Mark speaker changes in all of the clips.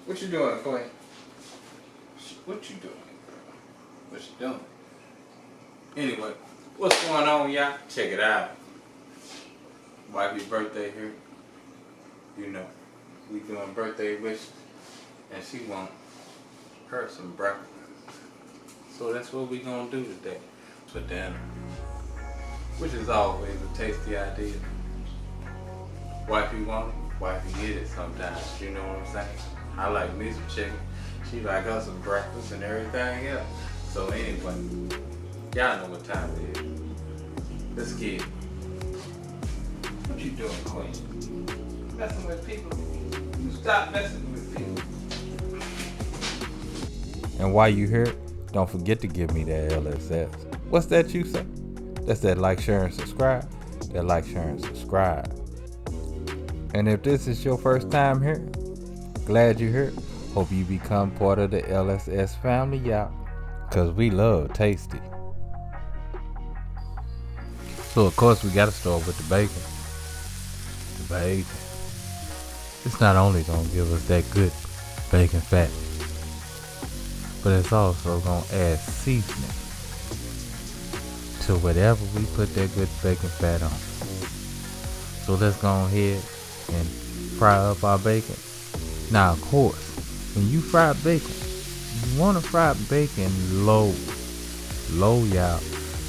Speaker 1: What you doing, Clay? What you doing, bro? What you doing? Anyway, what's going on, y'all? Check it out. Wifey's birthday here. You know, we doing birthday wishes, and she want her some breakfast. So that's what we gonna do today for dinner, which is always a tasty idea. Wifey want it, wifey get it sometimes. You know what I'm saying? I like me some chicken. She like her some breakfast and everything else. So anyway, y'all know what time it is. Let's get it. What you doing, Queen? Messing with people? You stop messing with people.
Speaker 2: And while you here, don't forget to give me that LSS. What's that you say? That's that like, share, and subscribe. That like, share, and subscribe. And if this is your first time here, glad you're here. Hope you become part of the LSS family, y'all. Cause we love tasty. So of course we gotta start with the bacon. The bacon. It's not only gonna give us that good bacon fat, but it's also gonna add seasoning to whatever we put that good bacon fat on. So let's go ahead and fry up our bacon. Now of course, when you fry bacon, you wanna fry bacon low, y'all.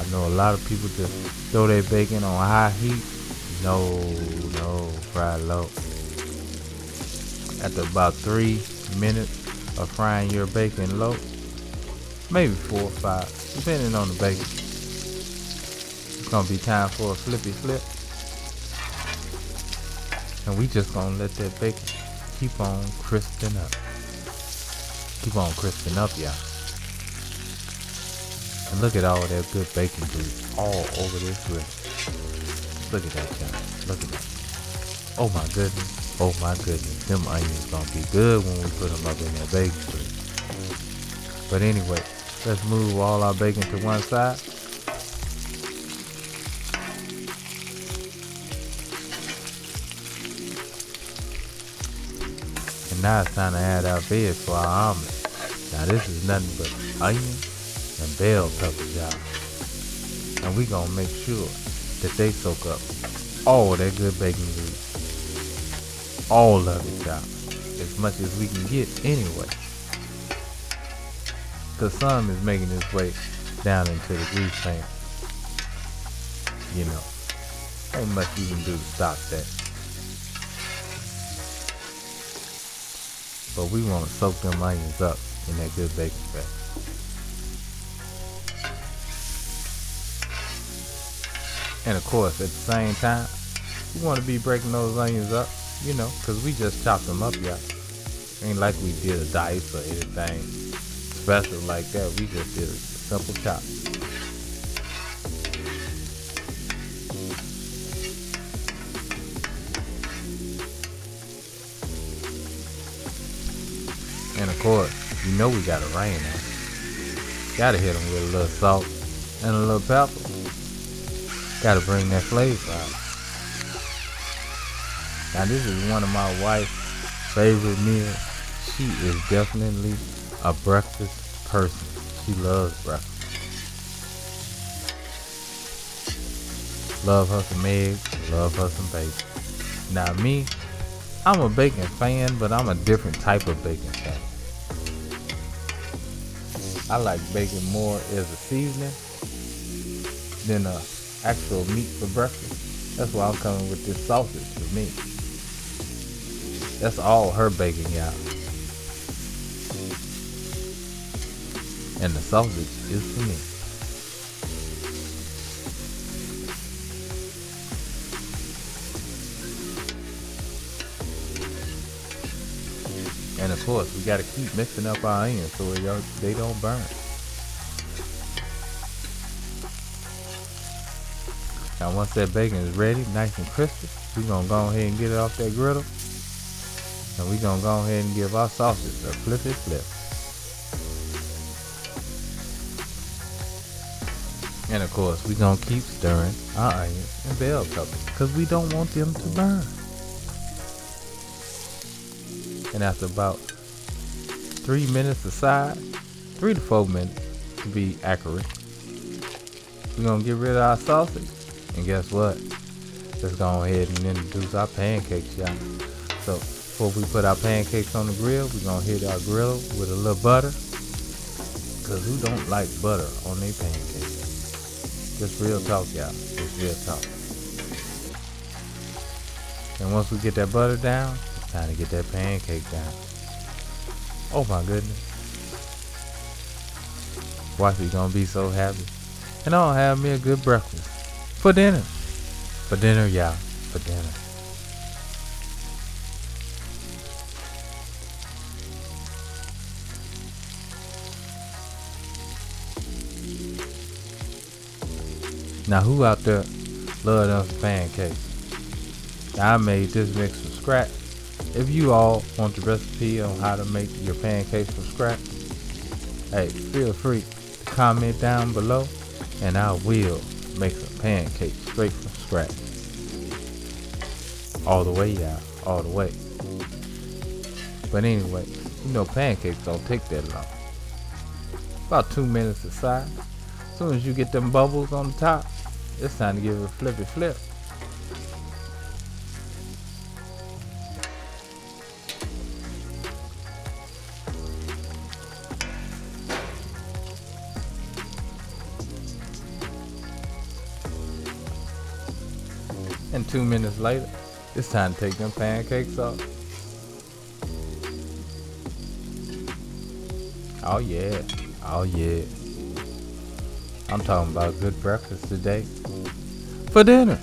Speaker 2: I know a lot of people just throw their bacon on high heat. No, fry low. After about 3 minutes of frying your bacon low, maybe 4 or 5, depending on the bacon, it's gonna be time for a flippy flip. And we just gonna let that bacon keep on crisping up. Keep on crisping up, y'all. And look at all that good bacon grease all over this grill. Look at that, y'all. Look at that. Oh my goodness. Oh my goodness. Them onions gonna be good when we put them up in that bacon grease. But anyway, let's move all our bacon to one side. And now it's time to add our veg for our omelet. Now this is nothing but onions and bell peppers, y'all. And we gonna make sure that they soak up all that good bacon grease. All of it, y'all. As much as we can get anyway. Cause some is making its way down into the grease pan. You know, ain't much you can do to stop that. But we want to soak them onions up in that good bacon fat. And of course, at the same time, we want to be breaking those onions up, you know, because we just chopped them up, y'all. Ain't like we did a dice or anything special like that. We just did a simple chop. And of course, you know we gotta rain on. Gotta hit them with a little salt and a little pepper. Gotta bring that flavor out. Now this is one of my wife's favorite meals. She is definitely a breakfast person. She loves breakfast. Love her some eggs, love her some bacon. Now me, I'm a bacon fan, but I'm a different type of bacon fan. I like bacon more as a seasoning than a actual meat for breakfast. That's why I'm coming with this sausage for me. That's all her bacon, y'all. And the sausage is for me. And of course, we gotta keep mixing up our onions so they don't burn. Now once that bacon is ready, nice and crispy, we're gonna go ahead and get it off that griddle. And we're gonna go ahead and give our sausage a flippy flip. And of course, we're gonna keep stirring our onions and bell peppers because we don't want them to burn. And after about 3 minutes aside, 3 to 4 minutes to be accurate. We're gonna get rid of our sausage, and guess what? Let's go ahead and introduce our pancakes, y'all. So before we put our pancakes on the grill, we're gonna hit our grill with a little butter. Cause who don't like butter on their pancakes? Just real talk, y'all. Just real talk. And once we get that butter down, it's time to get that pancake down. Oh my goodness. Wifey gonna be so happy. And I'll have me a good breakfast. For dinner. For dinner, y'all. For dinner. Now who out there love them some pancakes? Now I made this mix from scratch. If you all want the recipe on how to make your pancakes from scratch, hey, feel free to comment down below and I will make some pancakes straight from scratch. All the way, y'all. All the way. But anyway, you know pancakes don't take that long. About 2 minutes aside. As soon as you get them bubbles on the top, it's time to give it a flippy flip. And 2 minutes later, it's time to take them pancakes off. Oh yeah, oh yeah. I'm talking about a good breakfast today. For dinner.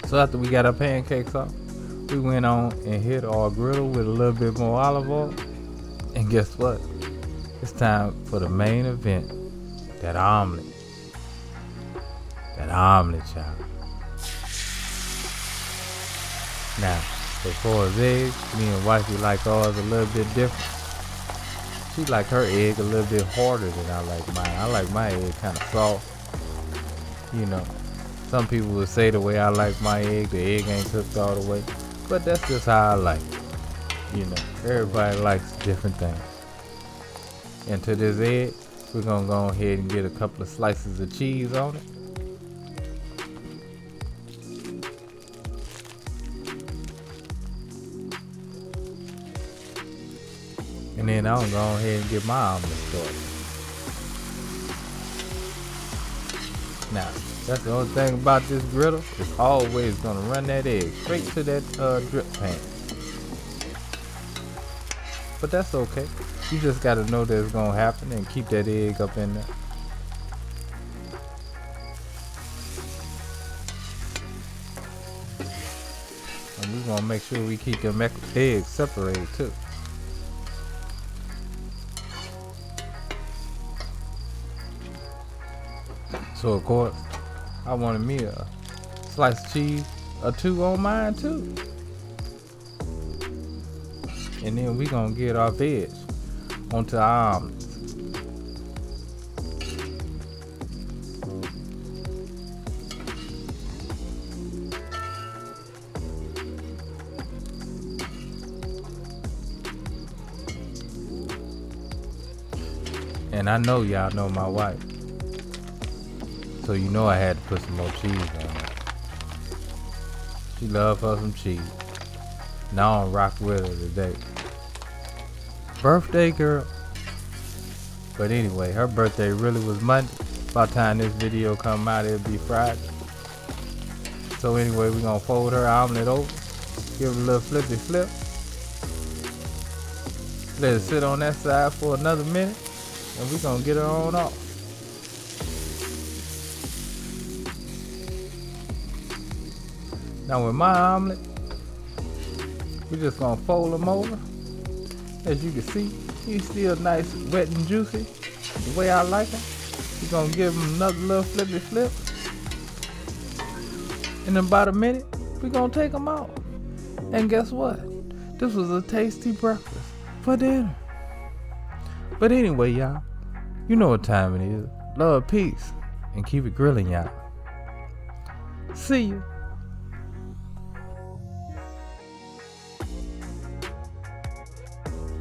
Speaker 2: So after we got our pancakes off, we went on and hit our griddle with a little bit more olive oil. And guess what? It's time for the main event. That omelet. That omelet, child. Now, as far as eggs, me and Wifey like ours a little bit different. She like her egg a little bit harder than I like mine. I like my egg kind of soft. You know, some people would say the way I like my egg, the egg ain't cooked all the way. But that's just how I like it. You know, everybody likes different things. And to this egg, we're gonna go ahead and get a couple of slices of cheese on it. And then I'm gonna go ahead and get my omelet started. Now, that's the only thing about this griddle. It's always gonna run that egg straight to that drip pan. But that's okay. You just gotta know that it's gonna happen and keep that egg up in there. And we're gonna make sure we keep them eggs separated too. So of course, I wanted me a slice of cheese or two on mine too. And then we gonna get our veg onto our omelets. And I know y'all know my wife. So you know I had to put some more cheese on it. She loved her some cheese. Now I'm rock with her today. Birthday girl. But anyway, her birthday really was Monday. By the time this video come out, it'll be Friday. So anyway, we're gonna fold her omelet over. Give it a little flippy flip. Let it sit on that side for another minute. And we're gonna get her on off. Now with my omelet, we're just gonna fold them over. As you can see, he's still nice, wet and juicy, the way I like them. We're gonna give him another little flippy flip. In about a minute, we're gonna take them out. And guess what? This was a tasty breakfast for dinner. But anyway, y'all, you know what time it is. Love, peace, and keep it grilling, y'all. See you.